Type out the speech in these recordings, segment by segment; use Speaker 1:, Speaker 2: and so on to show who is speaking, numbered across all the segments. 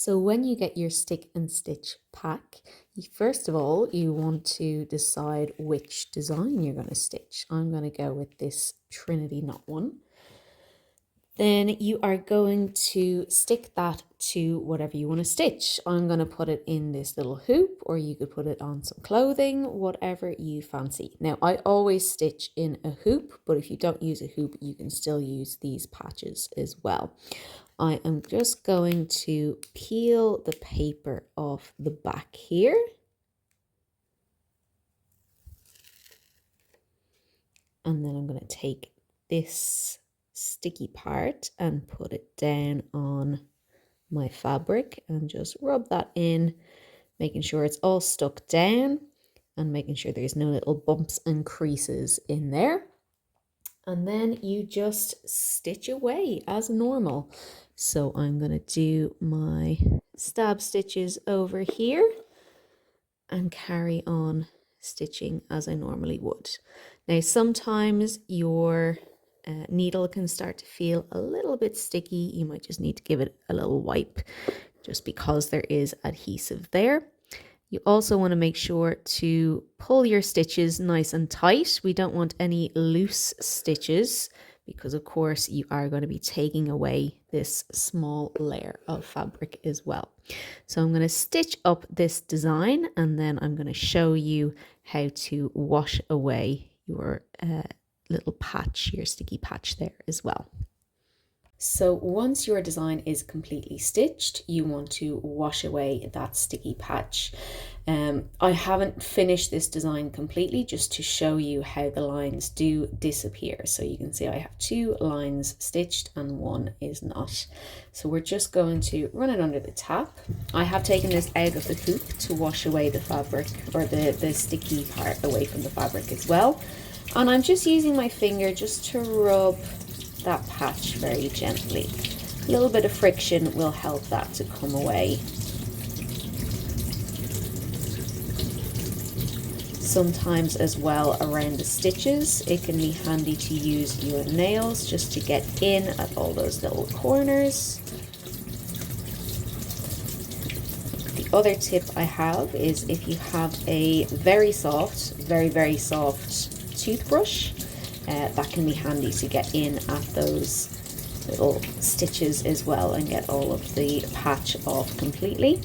Speaker 1: So when you get your stick and stitch pack, first of all, you want to decide which design you're going to stitch. I'm going to go with this Trinity knot one. Then you are going to stick that to whatever you want to stitch. I'm going to put it in this little hoop, or you could put it on some clothing, whatever you fancy. Now, I always stitch in a hoop, but if you don't use a hoop, you can still use these patches as well. I am just going to peel the paper off the back here. And then I'm going to take this sticky part and put it down on my fabric and just rub that in, making sure it's all stuck down and making sure there's no little bumps and creases in there. And then you just stitch away as normal. So I'm going to do my stab stitches over here and carry on stitching as I normally would. Now, sometimes your needle can start to feel a little bit sticky. You might just need to give it a little wipe just because there is adhesive there. You also want to make sure to pull your stitches nice and tight. We don't want any loose stitches because of course you are going to be taking away this small layer of fabric as well. So I'm going to stitch up this design and then I'm going to show you how to wash away your little patch, your sticky patch there as well. So once your design is completely stitched, you want to wash away that sticky patch. I haven't finished this design completely just to show you how the lines do disappear. So you can see I have 2 lines stitched and 1 is not. So we're just going to run it under the tap. I have taken this out of the hoop to wash away the fabric, or the sticky part away from the fabric as well. And I'm just using my finger just to rub that patch very gently. A little bit of friction will help that to come away. Sometimes as well around the stitches, it can be handy to use your nails just to get in at all those little corners. The other tip I have is if you have a very soft, very soft toothbrush, that can be handy to get in at those little stitches as well and get all of the patch off completely.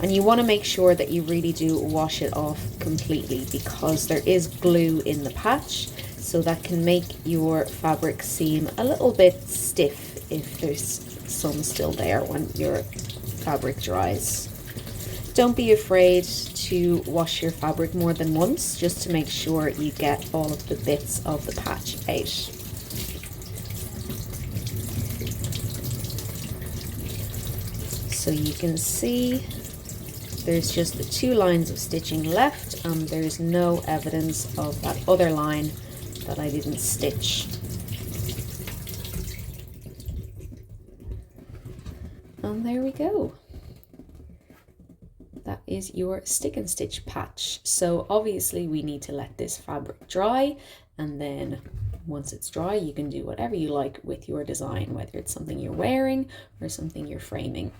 Speaker 1: And you want to make sure that you really do wash it off completely because there is glue in the patch, so that can make your fabric seem a little bit stiff if there's some still there when your fabric dries. Don't be afraid to wash your fabric more than once just to make sure you get all of the bits of the patch out. So you can see there's just the 2 lines of stitching left and there's no evidence of that other line that I didn't stitch. And there we go. That is your stick and stitch patch. So obviously we need to let this fabric dry, and then once it's dry you can do whatever you like with your design, whether it's something you're wearing or something you're framing.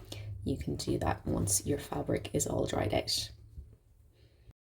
Speaker 1: You can do that once your fabric is all dried out.